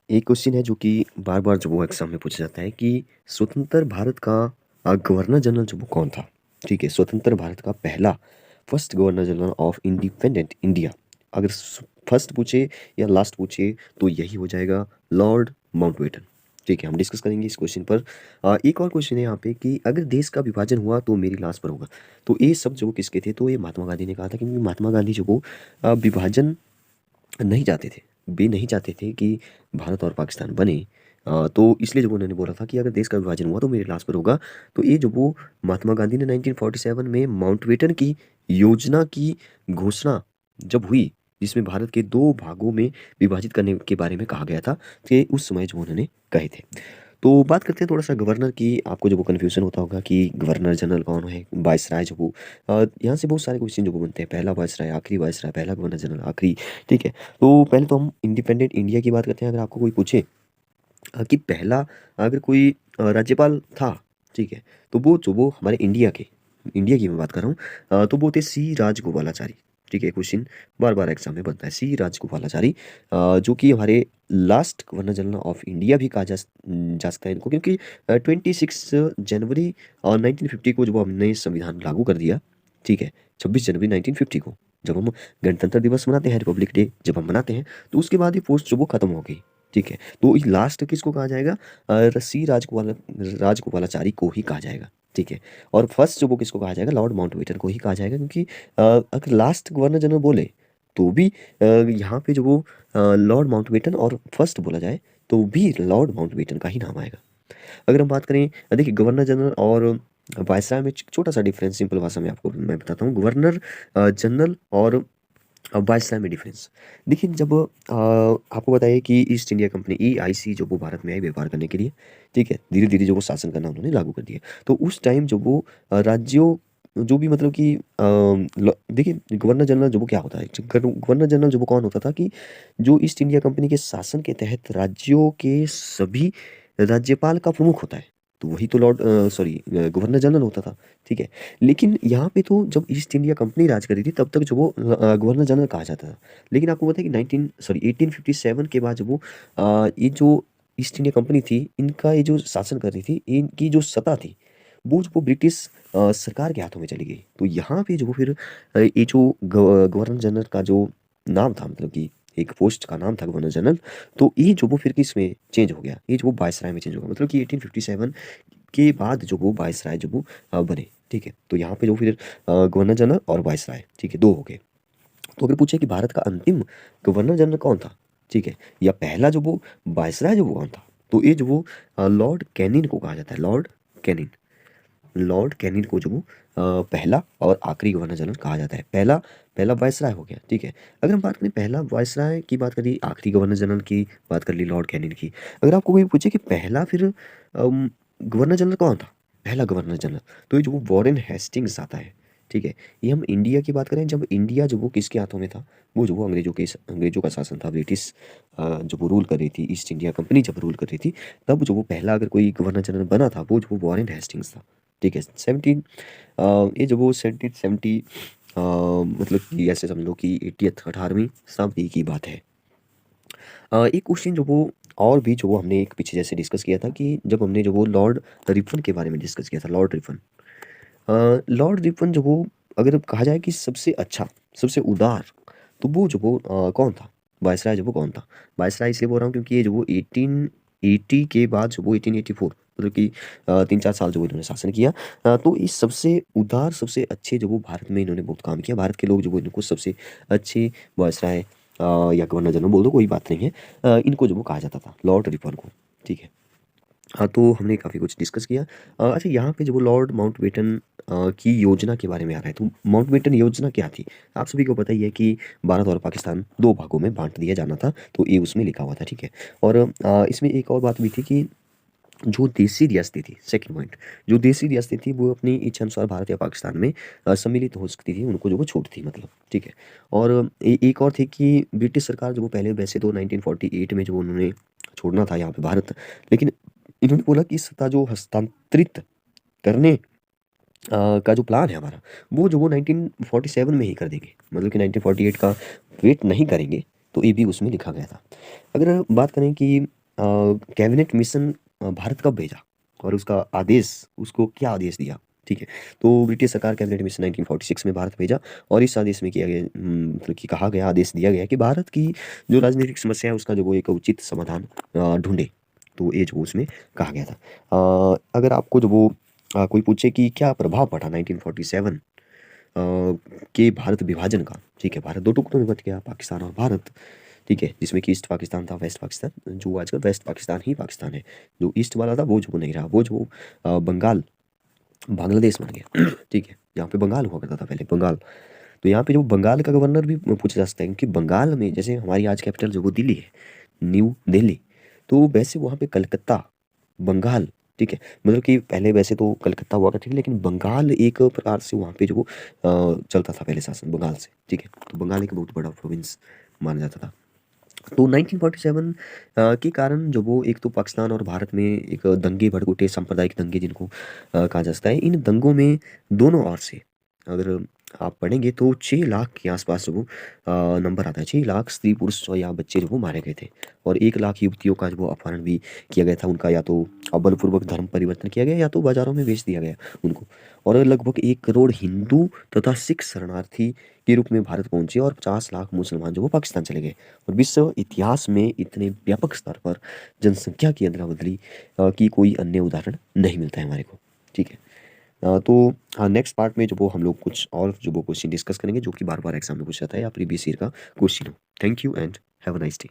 एक क्वेश्चन है जो कि बार-बार जो वो एग्ज़ाम में पूछा जाता है कि स्वतंत्र भारत का गवर्नर जनरल जो वो कौन था? ठीक है, स्वतंत्र भारत का पहला first governor general of independent India अगर फर्स्ट पूछे या लास्ट पूछे तो यही हो जाएगा लॉर्ड माउंटबेटन। ठीक है, हम डिस्कस करेंगे इस क्वेश्चन पर। एक और क्वेश्चन है यहाँ पे कि अगर देश का विभाजन हुआ तो मेरी लाश पर होगा। तो ये शब्द जो किसके थे? तो ये महात्मा गांधी ने कहा था क्योंकि महात्मा गांधी जो वो विभाजन नहीं चाहते थे। वे नहीं चाहते थे कि भारत और पाकिस्तान बने। तो इसलिए जब उन्होंने बोला था कि अगर देश का विभाजन हुआ तो मेरे लाश पर होगा। तो ये जो वो महात्मा गांधी ने 1947 में माउंटबेटन की योजना की घोषणा जब हुई, जिसमें भारत के 2 भागों में विभाजित करने के बारे में कहा गया था, कि उस समय जो उन्होंने कहे थे। तो बात करते हैं थोड़ा-सा गवर्नर की। आपको जो वो कन्फ्यूज़न होता होगा कि गवर्नर जनरल कौन है? वाइसराय जो वो यहाँ से बहुत सारे क्वेश्चन जो वो बनते हैं। पहला वाइसराय, आखिरी वाइसराय, पहला गवर्नर जनरल, आखिरी, ठीक है? तो पहले तो हम इंडिपेंडेंट इंडिया की बात करते हैं। अगर आपको कोई पूछे कि पहला अगर कोई राज्यपाल था, ठीक है? तो वो जो वो हमारे इंडिया की मैं बात कर रहा हूँ। तो वो थे सी राजगोपालाचारी, ठीक है? क्वेश्चन बार-बार एग्ज़ाम में बनता है, सी राजगोपालाचारी, जो कि हमारे last governor general of India भी कहा जा सकता है इनको, क्योंकि 26 जनवरी 1950 को जब हमने संविधान लागू कर दिया, ठीक है? 26 जनवरी 1950 को जब हम गणतंत्र दिवस मनाते हैं, रिपब्लिक डे जब हम मनाते हैं, तो उसके बाद ये पोस्ट जो वो खत्म हो गई, ठीक है? तो लास्ट किसको कहा जाएगा? सी राजगोपालाचारी को ही कहा जाएगा, ठीक है? और फर्स्ट जो वो किसको कहा जाएगा? लॉर्ड माउंटबेटन को ही कहा जाएगा, क्योंकि अगर लास्ट गवर्नर जनरल बोले तो भी यहाँ पे जो वो लॉर्ड माउंटबेटन, और फर्स्ट बोला जाए तो भी लॉर्ड माउंटबेटन का ही नाम आएगा। अगर हम बात करें, देखिए गवर्नर जनरल और वायसराय में छोटा सा डिफरेंस सिंपल भाषा में आपको मैं बताता हूँ। गवर्नर जनरल और वायसराय में डिफरेंस देखिए। जब आपको बताइए कि ईस्ट इंडिया कंपनी ईआईसी जो वो भारत में आई व्यापार करने के लिए, ठीक है, धीरे धीरे जो वो शासन करना उन्होंने लागू कर दिया। तो उस टाइम जो वो राज्यों जो भी मतलब कि देखिए गवर्नर जनरल जो वो क्या होता है, गवर्नर जनरल जो वो कौन होता था कि जो ईस्ट इंडिया कंपनी के शासन के तहत राज्यों के सभी राज्यपाल का प्रमुख होता है। तो वही तो गवर्नर जनरल होता था, ठीक है। लेकिन यहाँ पे तो जब ईस्ट इंडिया कंपनी राज कर रही थी तब तक जो वो गवर्नर जनरल कहा जाता था। लेकिन आपको पता है कि 1857 के बाद जब वो ये जो ईस्ट इंडिया कंपनी थी, इनका ये जो शासन कर रही थी, इनकी जो सत्ता थी, वो जो वो ब्रिटिश सरकार के हाथों में चली गई। तो यहाँ पे जो फिर ये जो गवर्नर जनरल का जो नाम था, मतलब कि एक पोस्ट का नाम था गवर्नर जनरल, तो ये जो वो फिर किसमें चेंज हो गया, ये जो वो वायसराय में चेंज हो गया। मतलब कि 1857 के बाद जो वो वायसराय जो वो बने, ठीक है। तो यहाँ पे जो फिर गवर्नर जनरल और वायसराय, ठीक है, 2 हो गए। तो अगर पूछे कि भारत का अंतिम गवर्नर जनरल कौन था, ठीक है, या पहला जो वो वायसराय जो वो कौन था, तो ये जो वो लॉर्ड कैनिंग को कहा जाता है। लॉर्ड कैनिंग को जो वो पहला और आखिरी गवर्नर जनरल कहा जाता है। पहला पहला वायसराय हो गया, ठीक है। अगर हम बात करें पहला वायसराय की बात करी, आखिरी गवर्नर जनरल की बात कर ली लॉर्ड कैनिंग की। अगर आपको कोई पूछे कि पहला फिर गवर्नर जनरल कौन था, पहला गवर्नर जनरल, तो ये जो वो वॉरेन हेस्टिंग्स आता है, ठीक है। ये हम इंडिया की बात करें, जब इंडिया जो वो किसके हाथों में था, वो जो वो अंग्रेजों का शासन था, ब्रिटिश जब वो रूल कर रही थी, ईस्ट इंडिया कंपनी जब रूल कर रही थी, तब जो वो पहला अगर कोई गवर्नर जनरल बना था, वो जो वो वॉरेन हेस्टिंग्स था, ठीक है। ये जो वो 1770, मतलब कि ऐसे समझ लो कि 80th 18वीं शताब्दी की बात है। एक क्वेश्चन जो वो और भी जो वो हमने एक पीछे जैसे डिस्कस किया था कि जब हमने जो वो लॉर्ड रिपन के बारे में डिस्कस किया था, लॉर्ड रिपन। लॉर्ड रिपन जो वो अगर कहा जाए कि सबसे अच्छा, सबसे उदार, तो वो जो वो कौन था? वायसराय जो वो कौन था? वायसराय इसलिए बोल रहा हूँ क्योंकि ये जो वो 1880 के बाद जो वो 1884, मतलब कि 3-4 साल जो वो इन्होंने शासन किया। तो इस सबसे उदार, सबसे अच्छे जो वो भारत में इन्होंने बहुत काम किया। भारत के लोग जो वो इनको सबसे अच्छे वायसराय या गवर्नर जनरल बोल दो, कोई बात नहीं है। इनको जो वो कहा जाता था, लॉर्ड रिपन को, ठीक है। हाँ, तो हमने काफ़ी कुछ डिस्कस किया। अच्छा, यहाँ पे जो वो लॉर्ड माउंटबेटन की योजना के बारे में आ रहा है, तो माउंटबेटन योजना क्या थी? आप सभी को पता ही है कि भारत और पाकिस्तान 2 भागों में बाँट दिया जाना था, तो ये उसमें लिखा हुआ था, ठीक है। और इसमें एक और बात भी थी कि जो देशी रियासतें थी, सेकंड पॉइंट, जो देशी रियासतें थी वो अपनी इच्छानुसार भारत या पाकिस्तान में सम्मिलित हो सकती थी, उनको जो वो छूट थी, मतलब, ठीक है। और एक और थी कि ब्रिटिश सरकार जो वो पहले वैसे तो 1948 में जो उन्होंने छोड़ना था यहाँ पे भारत, लेकिन इन्होंने बोला कि सत्ता जो हस्तांतरित करने का जो प्लान है हमारा, वो जो वो 1947 में ही कर देंगे। मतलब कि 1948 का वेट नहीं करेंगे, तो ये भी उसमें लिखा गया था। अगर बात करें कि कैबिनेट मिशन भारत कब भेजा और उसका आदेश, उसको क्या आदेश दिया, ठीक है। तो ब्रिटिश सरकार कैबिनेट मिशन 1946 में भारत भेजा और इस आदेश में किया गया, मतलब कि कहा गया, आदेश दिया गया कि भारत की जो राजनीतिक समस्या है उसका जो वो एक उचित समाधान ढूंढे। तो ये जो उसमें कहा गया था। अगर आपको जो वो कोई पूछे कि क्या प्रभाव पड़ा 1947 के भारत विभाजन का, ठीक है, भारत दो टुकड़ों में बट गया, पाकिस्तान और भारत, ठीक है, जिसमें कि ईस्ट पाकिस्तान था, वेस्ट पाकिस्तान, जो आजकल वेस्ट पाकिस्तान ही पाकिस्तान है। जो ईस्ट वाला था वो जो नहीं रहा, वो जो बंगाल बांग्लादेश बन गया ठीक है, यहाँ पे बंगाल हुआ करता था पहले, बंगाल। तो यहाँ पे जो बंगाल का गवर्नर भी पूछा जा सकता है, क्योंकि बंगाल में जैसे हमारी आज कैपिटल जो वो दिल्ली है, न्यू दिल्ली, तो वैसे वहाँ पे कलकत्ता, बंगाल, ठीक है, मतलब कि पहले वैसे तो कलकत्ता हुआ करता था, लेकिन बंगाल एक प्रकार से वहाँ पे जो चलता था पहले शासन बंगाल से, ठीक है। तो बंगाल एक बहुत बड़ा प्रोविंस माना जाता था। तो 1947 के कारण जो वो एक तो पाकिस्तान और भारत में एक दंगे भड़क उठे, सांप्रदायिक दंगे जिनको कहा जा सकता है। इन दंगों में दोनों ओर से अगर आप पढ़ेंगे तो 6 लाख के आसपास जो वो नंबर आता है, 6 लाख स्त्री पुरुष या बच्चे जो वो मारे गए थे और 1 लाख युवतियों का जो वो अपहरण भी किया गया था। उनका या तो बलपूर्वक धर्म परिवर्तन किया गया या तो बाजारों में बेच दिया गया उनको। और लगभग 1 करोड़ हिंदू तथा सिख शरणार्थी के रूप में भारत पहुंचे और 50 लाख मुसलमान जो वो पाकिस्तान चले गए। और विश्व इतिहास में इतने व्यापक स्तर पर जनसंख्या की अदला बदली की कोई अन्य उदाहरण नहीं मिलता है हमारे को, ठीक है। तो नेक्स्ट पार्ट में जो वो हम लोग कुछ और जो वो क्वेश्चन डिस्कस करेंगे जो कि बार बार एग्जाम में पूछा जाता है या प्रीवियस ईयर का क्वेश्चन हो। Thank you and have a nice day.